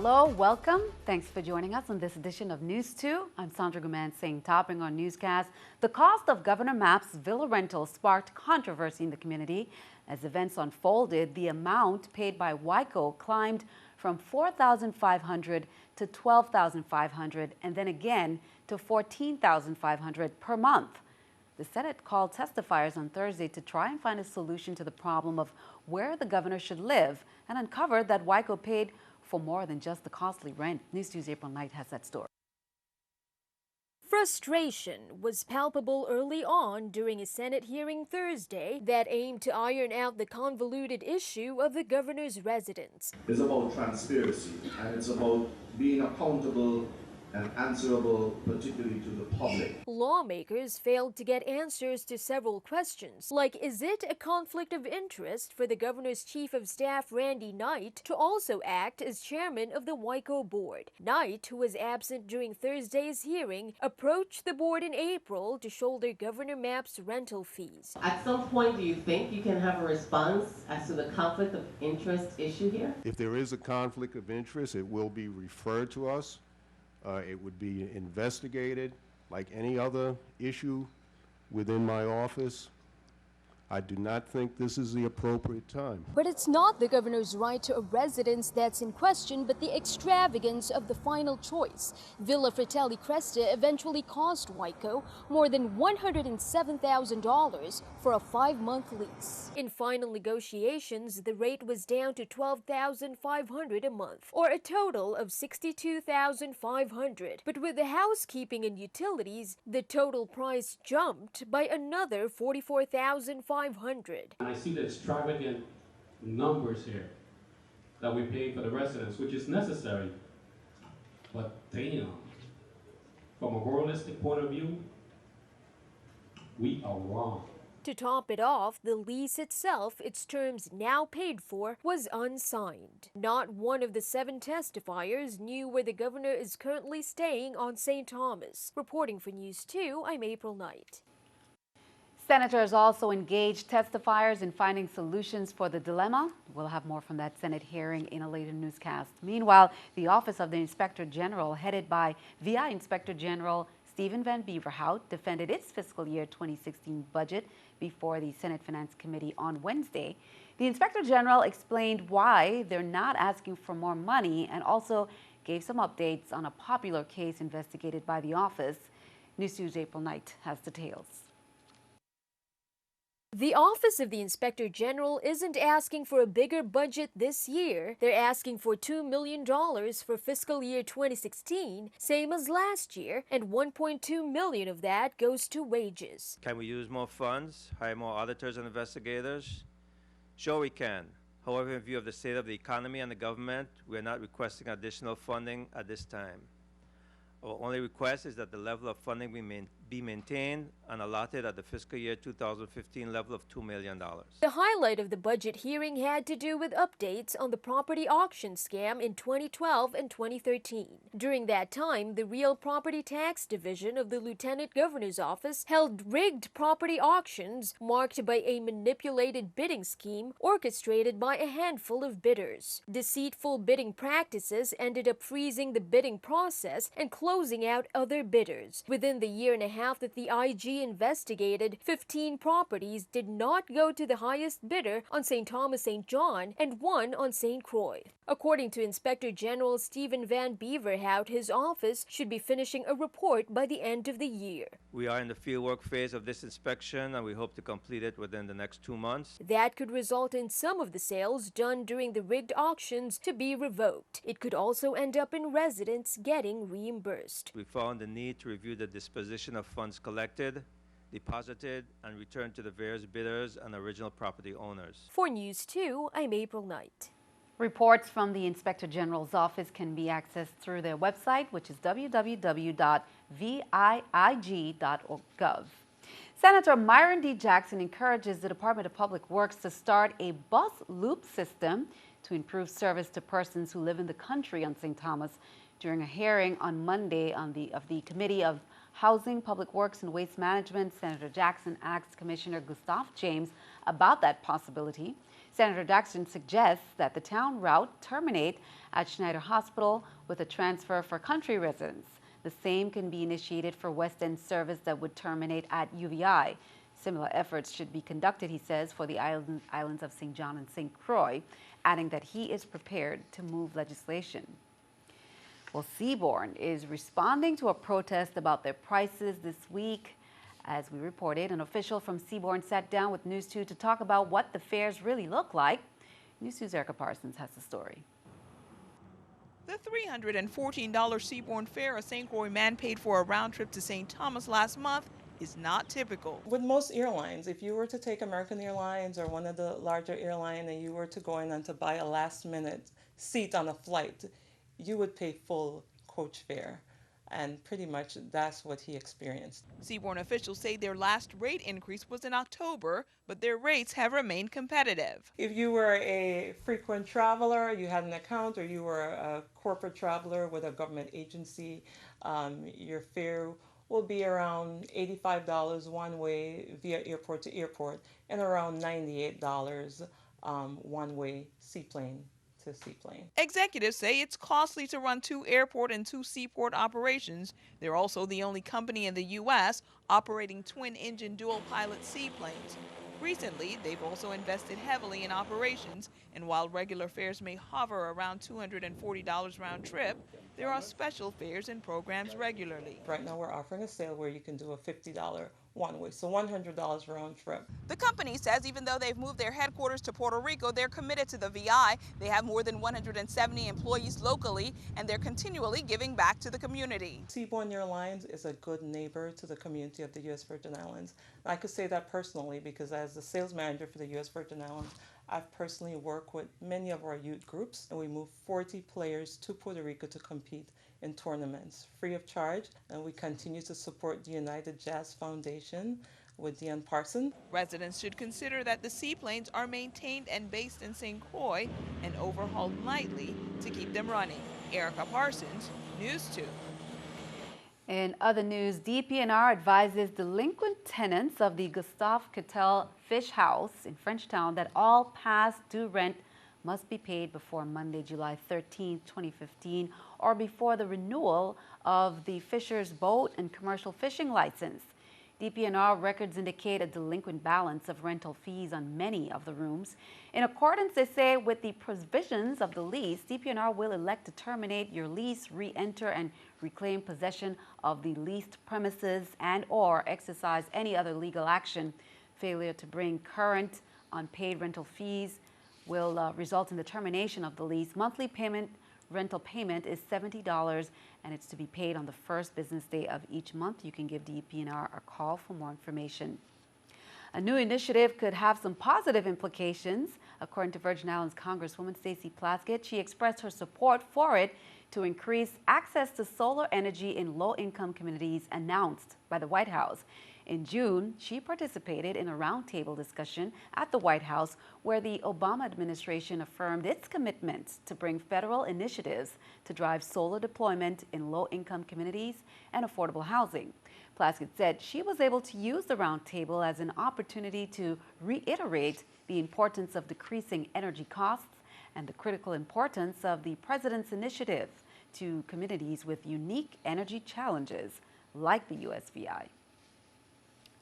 Hello, welcome. Thanks for joining us on this edition of News2. I'm Sandra Guman topping on Newscast. The cost of Governor Mapp's villa rental sparked controversy in the community. As events unfolded, the amount paid by WICO climbed from $4,500 to $12,500 and then again to $14,500 per month. The Senate called testifiers on Thursday to try and find a solution to the problem of where the governor should live and uncovered that WICO paid for more than just the costly rent. News2's April Knight has that story. Frustration was palpable early on during a Senate hearing Thursday that aimed to iron out the convoluted issue of the governor's residence. It's about transparency, and it's about being accountable and answerable, particularly to the public. Lawmakers failed to get answers to several questions, like is it a conflict of interest for the governor's chief of staff, Randy Knight, to also act as chairman of the WICO board? Knight, who was absent during Thursday's hearing, approached the board in April to shoulder Governor Mapp's rental fees. At some point, do you think you can have a response as to the conflict of interest issue here? If there is a conflict of interest, it will be referred to us. It would be investigated like any other issue within my office. I do not think this is the appropriate time. But it's not the governor's right to a residence that's in question, but the extravagance of the final choice. Villa Fratelli Cresta eventually cost WICO more than $107,000 for a 5-month lease. In final negotiations, the rate was down to $12,500 a month, or a total of $62,500. But with the housekeeping and utilities, the total price jumped by another $44,500. And I see the extravagant numbers here that we pay for the residents, which is necessary. But damn, from a moralistic point of view, we are wrong. To top it off, the lease itself, its terms now paid for, was unsigned. Not one of the 7 testifiers knew where the governor is currently staying on St. Thomas. Reporting for News 2, I'm April Knight. Senators also engaged testifiers in finding solutions for the dilemma. We'll have more from that Senate hearing in a later newscast. Meanwhile, the Office of the Inspector General, headed by VI Inspector General Stephen Van Beverhout, defended its fiscal year 2016 budget before the Senate Finance Committee on Wednesday. The Inspector General explained why they're not asking for more money and also gave some updates on a popular case investigated by the office. News2's April Knight has details. The Office of the Inspector General isn't asking for a bigger budget this year. They're asking for $2 million for fiscal year 2016, same as last year, and $1.2 million of that goes to wages. Can we use more funds, hire more auditors and investigators? Sure we can. However, in view of the state of the economy and the government, we are not requesting additional funding at this time. Our only request is that the level of funding be maintained and allotted at the fiscal year 2015 level of $2 million. The highlight of the budget hearing had to do with updates on the property auction scam in 2012 and 2013. During that time, the Real Property Tax Division of the Lieutenant Governor's Office held rigged property auctions marked by a manipulated bidding scheme orchestrated by a handful of bidders. Deceitful bidding practices ended up freezing the bidding process and closing out other bidders. Within the year and a half that the IG investigated, 15 properties did not go to the highest bidder on St. Thomas St. John and 1 on St. Croix. According to Inspector General Stephen Van Beverhout, his office should be finishing a report by the end of the year. We are in the fieldwork phase of this inspection and we hope to complete it within the next 2 months. That could result in some of the sales done during the rigged auctions to be revoked. It could also end up in residents getting reimbursed. We found the need to review the disposition of funds collected, deposited, and returned to the various bidders and original property owners. For News 2, I'm April Knight. Reports from the Inspector General's office can be accessed through their website, which is www.viig.gov. Senator Myron D. Jackson encourages the Department of Public Works to start a bus loop system to improve service to persons who live in the country on St. Thomas. During a hearing on Monday of the Committee of Housing, Public Works, and Waste Management, Senator Jackson asked Commissioner Gustav James about that possibility. Senator Jackson suggests that the town route terminate at Schneider Hospital with a transfer for country residents. The same can be initiated for West End service that would terminate at UVI. Similar efforts should be conducted, he says, for the islands of St. John and St. Croix, adding that he is prepared to move legislation. Well, Seaborne is responding to a protest about their prices this week. As we reported, an official from Seaborne sat down with News2 to talk about what the fares really look like. News2's Erica Parsons has the story. The $314 Seaborne fare a St. Croix man paid for a round trip to St. Thomas last month is not typical. With most airlines, if you were to take American Airlines or one of the larger airlines and you were to go in and to buy a last-minute seat on a flight, you would pay full coach fare. And pretty much that's what he experienced. Seaborne officials say their last rate increase was in October, but their rates have remained competitive. If you were a frequent traveler, you had an account, or you were a corporate traveler with a government agency, your fare will be around $85 one way via airport to airport and around $98 one way seaplane to seaplane. Executives say it's costly to run 2 airport and 2 seaport operations. They're also the only company in the U.S. operating twin-engine dual-pilot seaplanes. Recently, they've also invested heavily in operations, and while regular fares may hover around $240 round trip, there are special fares and programs regularly. Right now we're offering a sale where you can do a $50 one way, so $100 round trip. The company says even though they've moved their headquarters to Puerto Rico, they're committed to the VI. They have more than 170 employees locally, and they're continually giving back to the community. Seaborne Airlines is a good neighbor to the community of the U.S. Virgin Islands. And I could say that personally because as the sales manager for the U.S. Virgin Islands, I've personally worked with many of our youth groups, and we moved 40 players to Puerto Rico to compete in tournaments free of charge, and we continue to support the United Jazz Foundation with Dean Parson. Residents should consider that the seaplanes are maintained and based in St. Croix and overhauled nightly to keep them running. Erica Parsons, News 2. In other news, DPNR advises delinquent tenants of the Gustave Cattell Fish House in Frenchtown that all past due rent must be paid before Monday, July 13, 2015, or before the renewal of the Fisher's boat and commercial fishing license. DPNR records indicate a delinquent balance of rental fees on many of the rooms. In accordance, they say, with the provisions of the lease, DPNR will elect to terminate your lease, re-enter and reclaim possession of the leased premises and/or exercise any other legal action. Failure to bring current unpaid rental fees will result in the termination of the lease. Monthly rental payment is $70, and it's to be paid on the first business day of each month. You can give DPNR a call for more information. A new initiative could have some positive implications. According to Virgin Islands Congresswoman Stacey Plaskett, she expressed her support for it to increase access to solar energy in low-income communities announced by the White House. In June, she participated in a roundtable discussion at the White House where the Obama administration affirmed its commitment to bring federal initiatives to drive solar deployment in low-income communities and affordable housing. Plaskett said she was able to use the roundtable as an opportunity to reiterate the importance of decreasing energy costs and the critical importance of the president's initiative to communities with unique energy challenges like the USVI.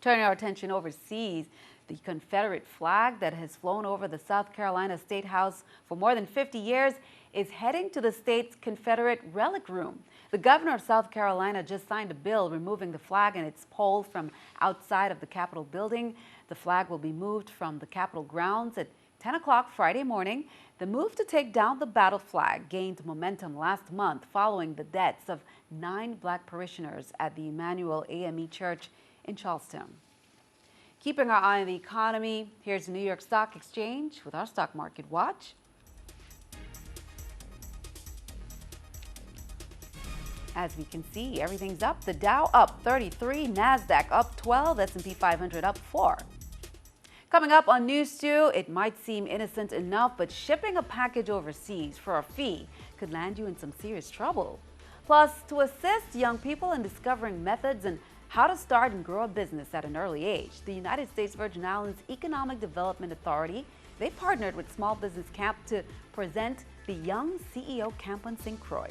Turning our attention overseas, the Confederate flag that has flown over the South Carolina State House for more than 50 years is heading to the state's Confederate Relic Room. The governor of South Carolina just signed a bill removing the flag and its pole from outside of the Capitol building. The flag will be moved from the Capitol grounds at 10 o'clock Friday morning. The move to take down the battle flag gained momentum last month following the deaths of 9 black parishioners at the Emmanuel AME Church in Charleston. Keeping our eye on the economy, here's the New York Stock Exchange with our Stock Market Watch. As we can see, everything's up. The Dow up 33, NASDAQ up 12, S&P 500 up 4. Coming up on News 2, it might seem innocent enough, but shipping a package overseas for a fee could land you in some serious trouble. Plus, Plus, to assist young people in discovering methods and how to start and grow a business at an early age, the United States Virgin Islands Economic Development Authority, they partnered with Small Business Camp to present the Young CEO Camp on St. Croix.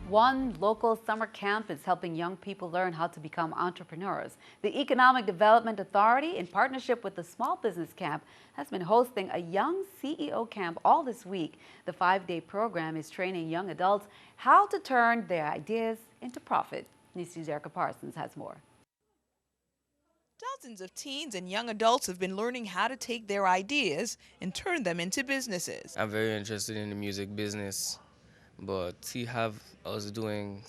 One local summer camp is helping young people learn how to become entrepreneurs. The Economic Development Authority, in partnership with the Small Business Camp, has been hosting a Young CEO Camp all this week. The 5-day program is training young adults how to turn their ideas into profit. NEWS2's Erica Parsons has more. Dozens of teens and young adults have been learning how to take their ideas and turn them into businesses. I'm very interested in the music business, but he have us doing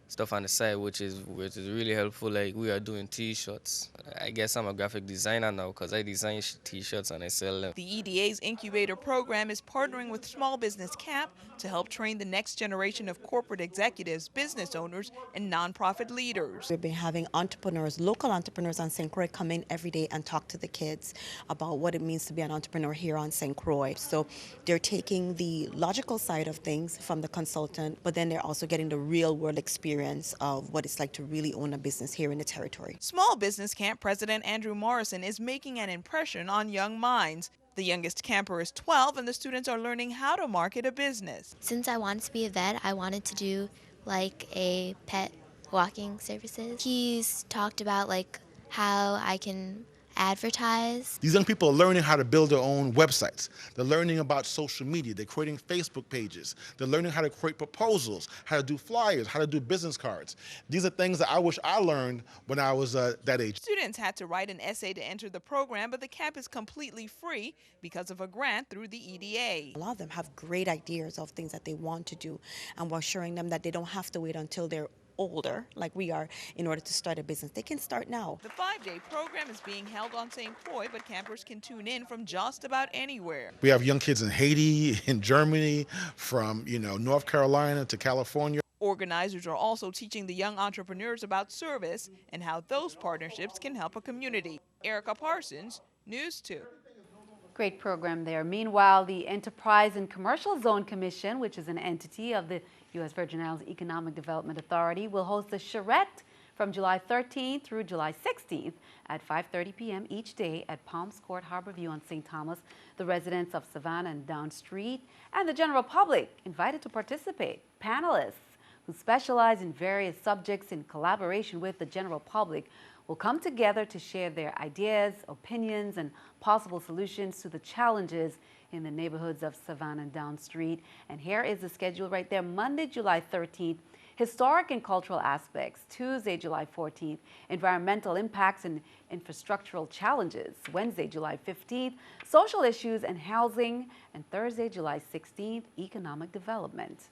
stuff on the side, which is really helpful. Like we are doing T-shirts. I guess I'm a graphic designer now because I design T-shirts and I sell them. The EDA's incubator program is partnering with Small Business Camp to help train the next generation of corporate executives, business owners, and nonprofit leaders. We've been having entrepreneurs, local entrepreneurs on St. Croix come in every day and talk to the kids about what it means to be an entrepreneur here on St. Croix. So they're taking the logical side of things from the consultant, but then they're also getting the real world experience of what it's like to really own a business here in the territory. Small Business Camp President Andrew Morrison is making an impression on young minds. The youngest camper is 12, and the students are learning how to market a business. Since I wanted to be a vet, I wanted to do like a pet walking services. He's talked about like how I can advertise. These young people are learning how to build their own websites. They're learning about social media. They're creating Facebook pages. They're learning how to create proposals, how to do flyers, how to do business cards. These are things that I wish I learned when I was that age. Students had to write an essay to enter the program, but the camp is completely free because of a grant through the EDA. A lot of them have great ideas of things that they want to do, and we're showing them that they don't have to wait until they're older, like we are, in order to start a business. They can start now. The 5-day program is being held on St. Croix, but campers can tune in from just about anywhere. We have young kids in Haiti, in Germany, from North Carolina to California. Organizers are also teaching the young entrepreneurs about service and how those partnerships can help a community. Erica Parsons, NEWS2. Great program there. Meanwhile, the Enterprise and Commercial Zone Commission, which is an entity of the U.S. Virgin Islands Economic Development Authority, will host the Charette from July 13th through July 16th at 5:30 p.m. each day at Palms Court Harborview on St. Thomas. The residents of Savannah and Down Street and the general public invited to participate. Panelists who specialize in various subjects in collaboration with the general public will come together to share their ideas, opinions, and possible solutions to the challenges in the neighborhoods of Savannah and Down Street. And here is the schedule right there. Monday, July 13th, historic and cultural aspects. Tuesday, July 14th, environmental impacts and infrastructural challenges. Wednesday, July 15th, social issues and housing. And Thursday, July 16th, economic development.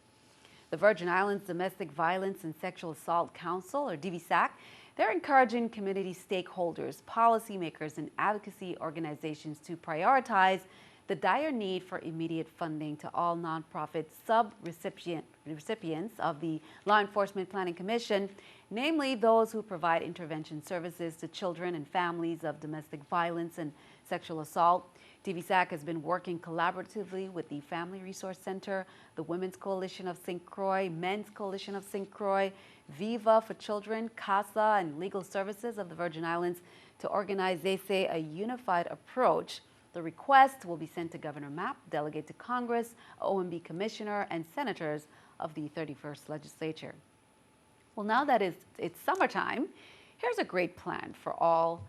The Virgin Islands Domestic Violence and Sexual Assault Council, or DBSAC, they're encouraging community stakeholders, policymakers, and advocacy organizations to prioritize the dire need for immediate funding to all nonprofit sub-recipients of the Law Enforcement Planning Commission, namely those who provide intervention services to children and families of domestic violence and sexual assault. DBSAC has been working collaboratively with the Family Resource Center, the Women's Coalition of St. Croix, Men's Coalition of St. Croix, Viva for Children, CASA, and Legal Services of the Virgin Islands to organize, they say, a unified approach. The request will be sent to Governor Mapp, delegate to Congress, OMB Commissioner, and senators of the 31st Legislature. Well, now that it's summertime, here's a great plan for all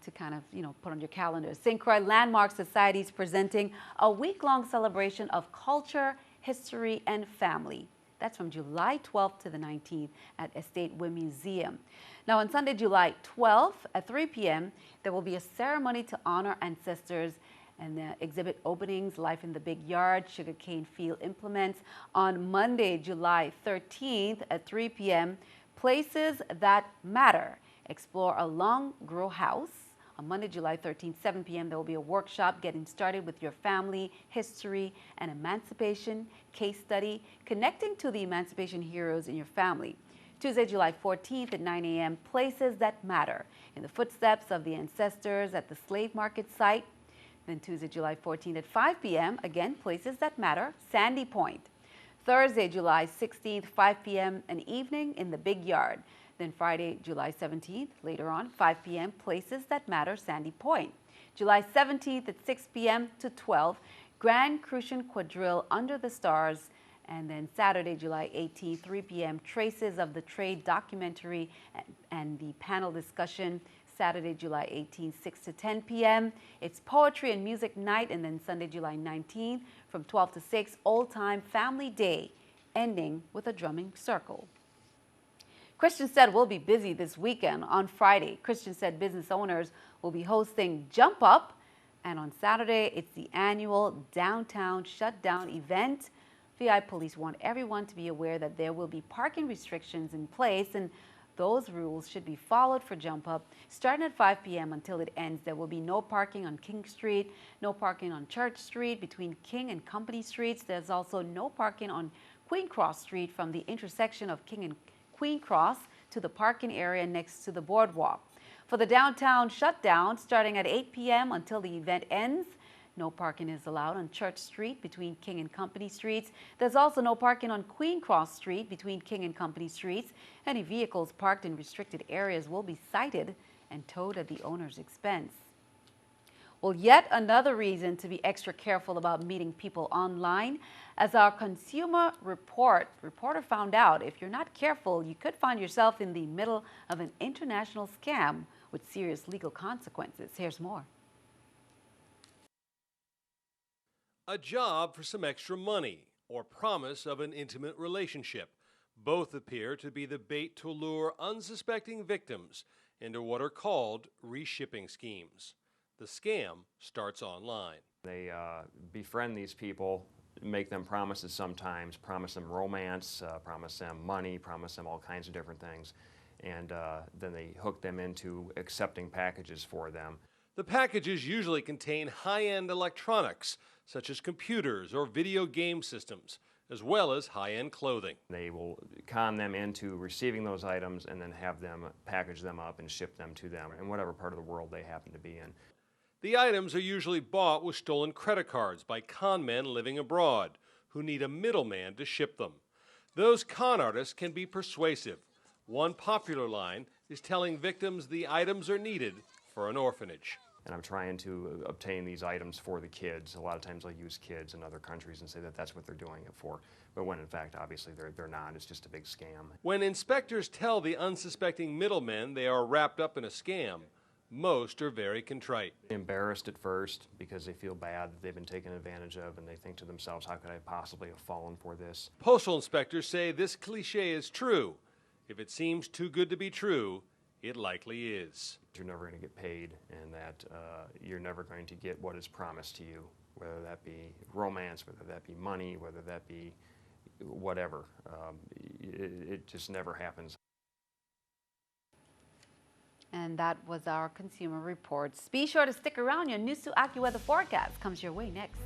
to kind of, put on your calendar. St. Croix Landmark Society is presenting a week-long celebration of culture, history, and family. That's from July 12th to the 19th at Estate Wim Museum. Now, on Sunday, July 12th at 3 p.m., there will be a ceremony to honor ancestors and exhibit openings, Life in the Big Yard, sugarcane field implements. On Monday, July 13th at 3 p.m., Places That Matter. Explore a long grow house. On Monday, July 13th, 7 p.m., there will be a workshop getting started with your family, history, and emancipation, case study, connecting to the emancipation heroes in your family. Tuesday, July 14th at 9 a.m., Places That Matter, in the footsteps of the ancestors at the slave market site. Then Tuesday, July 14th at 5 p.m., again, Places That Matter, Sandy Point. Thursday, July 16th, 5 p.m., an evening in the Big Yard. Then Friday, July 17th, later on, 5 p.m., Places That Matter, Sandy Point. July 17th at 6 p.m. to 12, Grand Crucian Quadrille Under the Stars. And then Saturday, July 18th, 3 p.m., Traces of the Trade documentary and the panel discussion. Saturday, July 18th, 6 to 10 p.m. It's Poetry and Music Night. And then Sunday, July 19th, from 12 to 6, Old Time Family Day, ending with a drumming circle. Christiansted will be busy this weekend. On Friday, Christiansted business owners will be hosting Jump Up. And on Saturday, it's the annual Downtown Shutdown event. VI Police want everyone to be aware that there will be parking restrictions in place, and those rules should be followed for Jump Up. Starting at 5 p.m. until it ends, there will be no parking on King Street, no parking on Church Street between King and Company Streets. There's also no parking on Queen Cross Street from the intersection of King and Queen Cross to the parking area next to the boardwalk. For the Downtown Shutdown, starting at 8 p.m. until the event ends, no parking is allowed on Church Street between King and Company Streets. There's also no parking on Queen Cross Street between King and Company Streets. Any vehicles parked in restricted areas will be cited and towed at the owner's expense. Well, yet another reason to be extra careful about meeting people online. As our consumer reporter found out, if you're not careful, you could find yourself in the middle of an international scam with serious legal consequences. Here's more. A job for some extra money or promise of an intimate relationship. Both appear to be the bait to lure unsuspecting victims into what are called reshipping schemes. The scam starts online. They befriend these people, make them promises sometimes, promise them romance, promise them money, promise them all kinds of different things, and then they hook them into accepting packages for them. The packages usually contain high-end electronics, such as computers or video game systems, as well as high-end clothing. They will con them into receiving those items and then have them package them up and ship them to them in whatever part of the world they happen to be in. The items are usually bought with stolen credit cards by con men living abroad who need a middleman to ship them. Those con artists can be persuasive. One popular line is telling victims the items are needed for an orphanage. And I'm trying to obtain these items for the kids. A lot of times I'll use kids in other countries and say that that's what they're doing it for. But when in fact, obviously, they're not. It's just a big scam. When inspectors tell the unsuspecting middlemen they are wrapped up in a scam, most are very contrite. Embarrassed at first because they feel bad that they've been taken advantage of, and they think to themselves, how could I possibly have fallen for this? Postal inspectors say this cliche is true. If it seems too good to be true, it likely is. You're never going to get paid, and that you're never going to get what is promised to you, whether that be romance, whether that be money, whether that be whatever. It just never happens. And that was our Consumer Reports. Be sure to stick around. Your News2 AccuWeather forecast comes your way next.